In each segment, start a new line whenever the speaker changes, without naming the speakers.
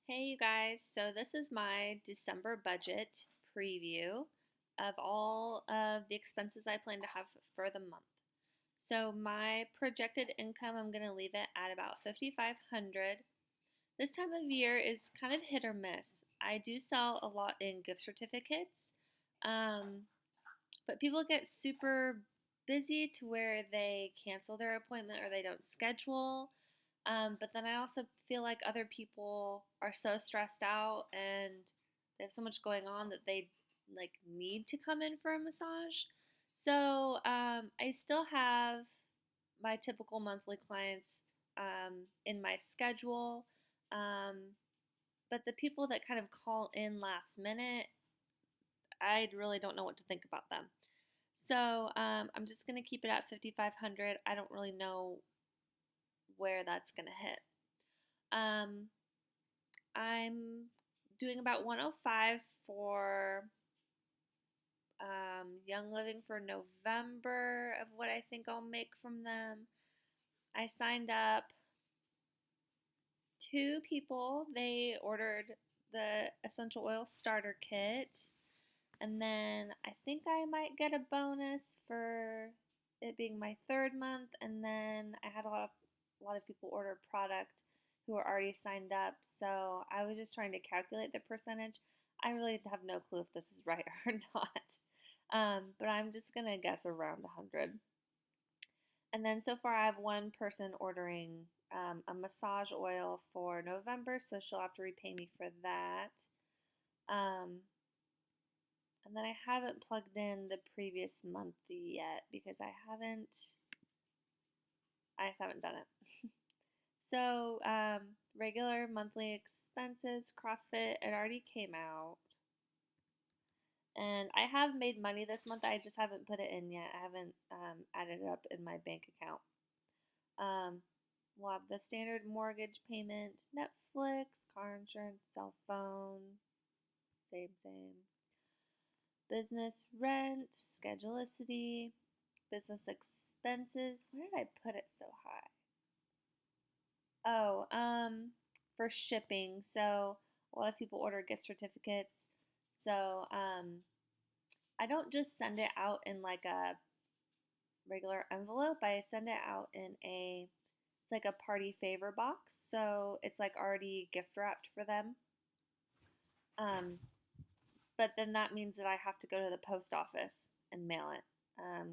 Hey you guys, so this is my December budget preview of all of the expenses I plan to have for the month. So my projected income, I'm going to leave it at about 5,500. This time of year is kind of hit or miss. I do sell a lot in gift certificates, um, but people get super busy to where they cancel their appointment or they don't schedule. But then I also feel like other people are so stressed out and they have so much going on that they like need to come in for a massage. So I still have my typical monthly clients in my schedule. Um, but the people that kind of call in last minute, I really don't know what to think about them. So I'm just going to keep it at 5,500. I don't really know where that's going to hit. Um, I'm doing about 105 for Young Living for November of what I think I'll make from them. I signed up two people. They ordered the essential oil starter kit. And then I think I might get a bonus for it being my third month. And then I had a lot of people order product who are already signed up. So I was just trying to calculate the percentage. I really have no clue if this is right or not. But I'm just gonna guess around 100. And then so far I have one person ordering a massage oil for November, so she'll have to repay me for that. Um, and then I haven't plugged in the previous month yet because I just haven't done it. So, regular monthly expenses, CrossFit, it already came out. And I have made money this month. I just haven't put it in yet. I haven't added it up in my bank account. Um, we'll have the standard mortgage payment, Netflix, car insurance, cell phone, same. Business rent, Schedulicity, business expenses. Where did I put it so high? Oh, for shipping. So a lot of people order gift certificates. So I don't just send it out in like a regular envelope. I send it out in it's like a party favor box. So it's like already gift wrapped for them. Um, but then that means that I have to go to the post office and mail it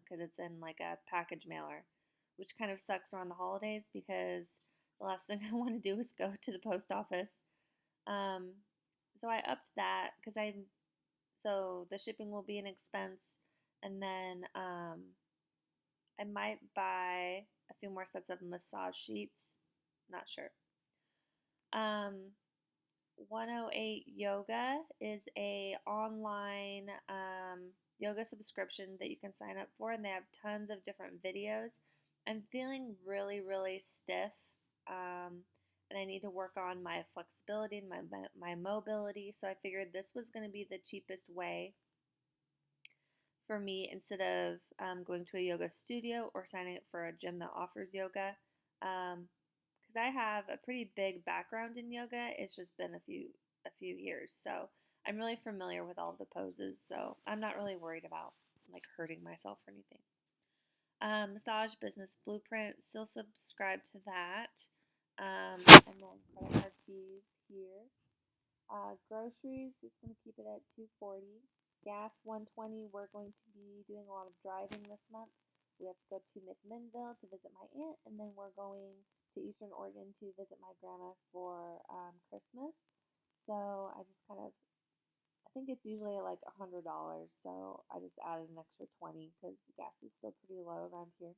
because it's in like a package mailer, which kind of sucks around the holidays because the last thing I want to do is go to the post office. Um, so I upped that because so the shipping will be an expense, and then I might buy a few more sets of massage sheets. Not sure. Um, 108 Yoga is a online yoga subscription that you can sign up for, and they have tons of different videos. I'm feeling really stiff, um, and I need to work on my flexibility and my mobility. So I figured this was going to be the cheapest way for me instead of going to a yoga studio or signing up for a gym that offers yoga. Because I have a pretty big background in yoga. It's just been a few years, so I'm really familiar with all of the poses. So I'm not really worried about like hurting myself or anything. Massage Business Blueprint, still subscribe to that. And then credit card fees here. Groceries, just going to keep it at 240. Gas 120. We're going to be doing a lot of driving this month. We have to go to McMinnville to visit my aunt, and then we're going to Eastern Oregon to visit my grandma for Christmas. So I just kind of, I think it's usually like $100, so I just added an extra 20 because gas is still pretty low around here.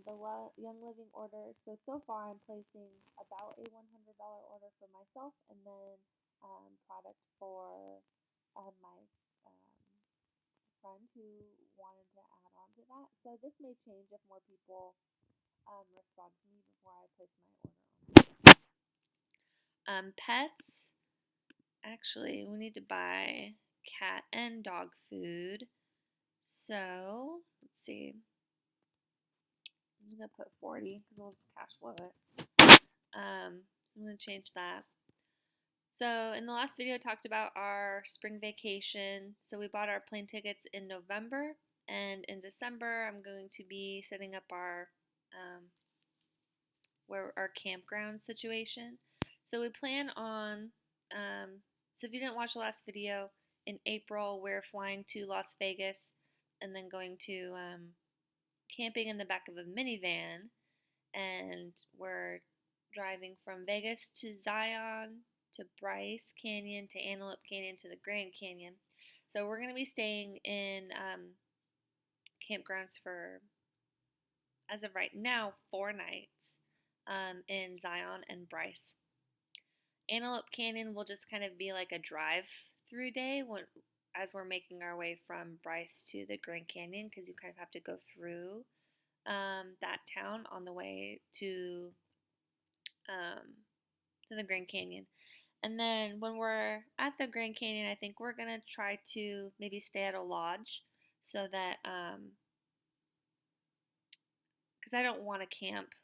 The Young Living order. So far I'm placing about a $100 order for myself, and then product for my um, friend who wanted to add on to that. So this may change if more people respond to me before I place my order on. Pets. Actually, we need to buy cat and dog food. So let's see. I'm gonna put 40 because we'll just cash flow it. So I'm gonna change that. So in the last video, I talked about our spring vacation. So we bought our plane tickets in November, and in December, I'm going to be setting up um, our campground situation. So we plan on. So if you didn't watch the last video, in April we're flying to Las Vegas, and then going to camping in the back of a minivan, and we're driving from Vegas to Zion to Bryce Canyon to Antelope Canyon to the Grand Canyon. So we're going to be staying in campgrounds for, as of right now, 4 nights in Zion and Bryce. Antelope Canyon will just kind of be like a drive-through day as we're making our way from Bryce to the Grand Canyon, because you kind of have to go through that town on the way to the Grand Canyon. And then when we're at the Grand Canyon, I think we're gonna try to maybe stay at a lodge, so that because I don't want to camp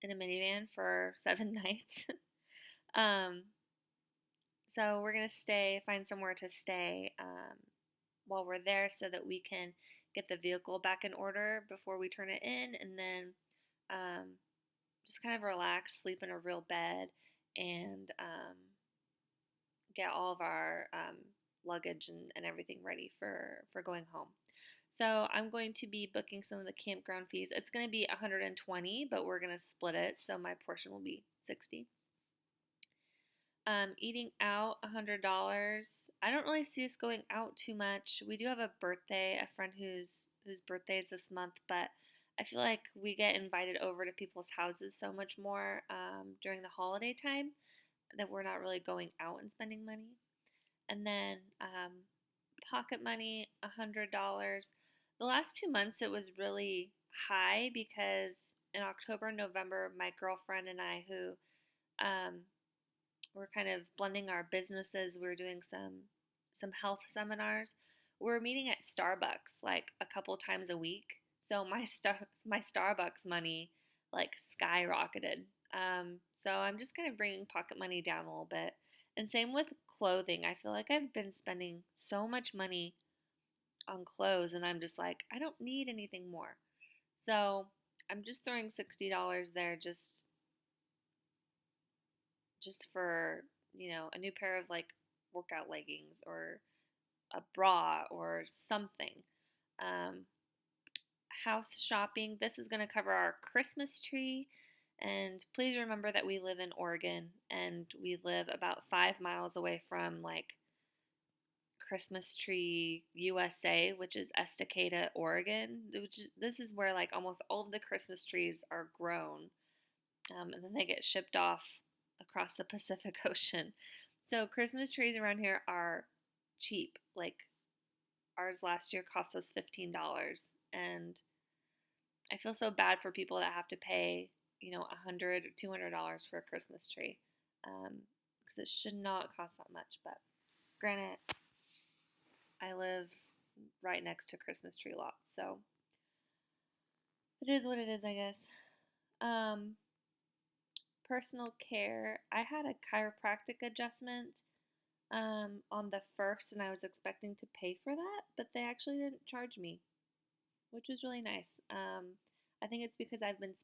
in a minivan for 7 nights. um, so we're gonna find somewhere to stay while we're there, so that we can get the vehicle back in order before we turn it in, and then um, just kind of relax, sleep in a real bed, and get all of our luggage and everything ready for going home. So I'm going to be booking some of the campground fees. It's going to be $120, but we're going to split it, so my portion will be $60. Eating out $100. I don't really see us going out too much. We do have a friend whose birthday is this month, but I feel like we get invited over to people's houses so much more during the holiday time, that we're not really going out and spending money. And then pocket money, $100. The last 2 months it was really high, because in October and November, my girlfriend and I, who were kind of blending our businesses, we were doing some health seminars. We were meeting at Starbucks like a couple times a week. So my Starbucks money like skyrocketed. So I'm just kind of bringing pocket money down a little bit. And same with clothing. I feel like I've been spending so much money on clothes, and I'm just like, I don't need anything more. So I'm just throwing $60 there, just for, a new pair of like workout leggings, or a bra, or something. Um, House shopping. This is going to cover our Christmas tree. And please remember that we live in Oregon, and we live about 5 miles away from like Christmas Tree USA, which is Estacada, Oregon. This is where like almost all of the Christmas trees are grown, and then they get shipped off across the Pacific Ocean. So Christmas trees around here are cheap. Like ours last year cost us $15, and I feel so bad for people that have to pay, $100 or $200 for a Christmas tree, because it should not cost that much. But granted, I live right next to Christmas tree lots, so it is what it is, I guess. Personal care. I had a chiropractic adjustment on the 1st, and I was expecting to pay for that, but they actually didn't charge me, which was really nice. I think it's because I've been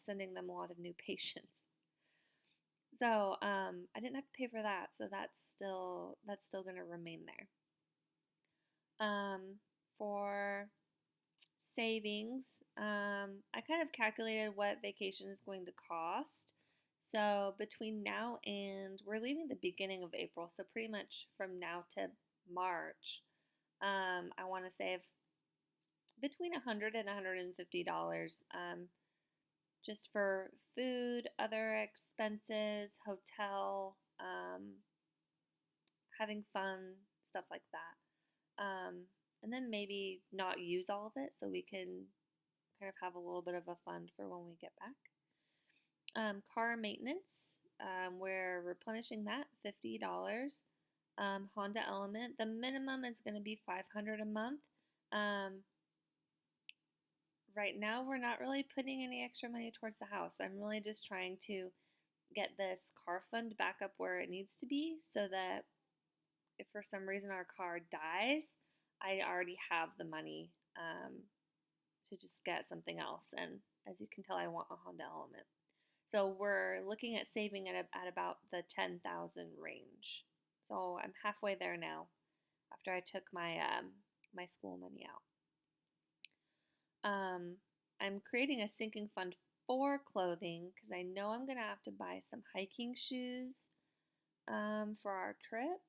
sending them a lot of new patients. So I didn't have to pay for that, so that's still going to remain there. For savings, I kind of calculated what vacation is going to cost. So between now and we're leaving the beginning of April, so pretty much from now to March, I want to save between $100 and $150, just for food, other expenses, hotel, having fun, stuff like that. And then maybe not use all of it, so we can kind of have a little bit of a fund for when we get back. Car maintenance, we're replenishing that, $50. Honda Element, the minimum is going to be $500 a month. Right now, we're not really putting any extra money towards the house. I'm really just trying to get this car fund back up where it needs to be so that if for some reason our car dies, I already have the money to just get something else. And as you can tell, I want a Honda Element. So we're looking at saving at about the 10,000 range. So I'm halfway there now after I took my school money out. I'm creating a sinking fund for clothing because I know I'm going to have to buy some hiking shoes for our trip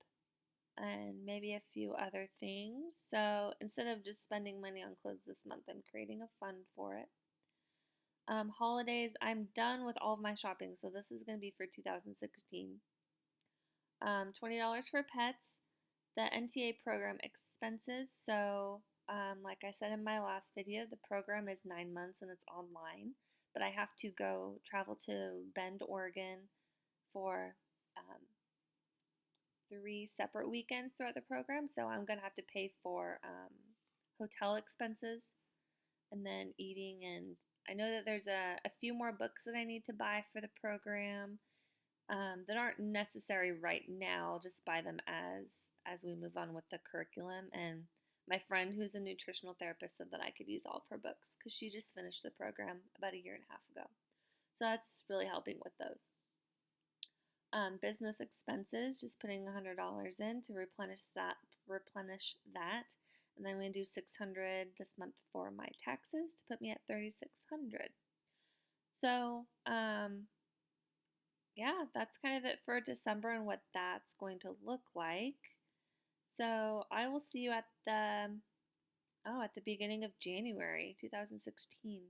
and maybe a few other things. So instead of just spending money on clothes this month, I'm creating a fund for it. Holidays, I'm done with all of my shopping, so this is going to be for 2016. $20 for pets, the NTA program expenses. So, like I said in my last video, the program is 9 months and it's online, but I have to go travel to Bend, Oregon for 3 separate weekends throughout the program. So I'm going to have to pay for hotel expenses and then eating. And I know that there's a few more books that I need to buy for the program that aren't necessary right now. I'll just buy them as we move on with the curriculum. And my friend who's a nutritional therapist said that I could use all of her books because she just finished the program about a year and a half ago. So that's really helping with those. Business expenses, just putting $100 in to replenish that. And then we do $600 this month for my taxes to put me at $3,600. So, yeah, that's kind of it for December and what that's going to look like. So I will see you at the beginning of January 2016.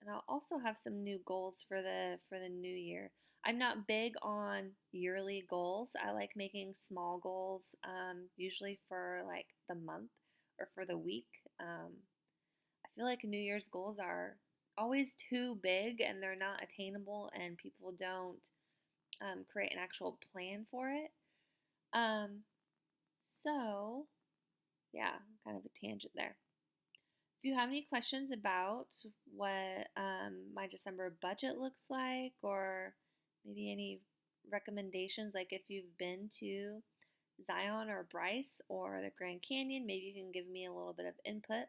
And I'll also have some new goals for the new year. I'm not big on yearly goals. I like making small goals, usually for like the month or for the week. I feel like New Year's goals are always too big and they're not attainable, and people don't create an actual plan for it. Um, so, yeah, kind of a tangent there. If you have any questions about what my December budget looks like, or maybe any recommendations, like if you've been to Zion or Bryce or the Grand Canyon, maybe you can give me a little bit of input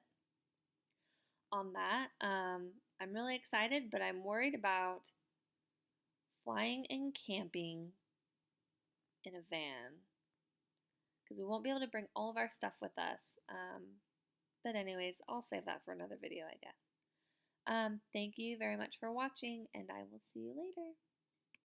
on that. I'm really excited, but I'm worried about flying and camping in a van because we won't be able to bring all of our stuff with us. But anyways, I'll save that for another video, I guess. Thank you very much for watching, and I will see you later.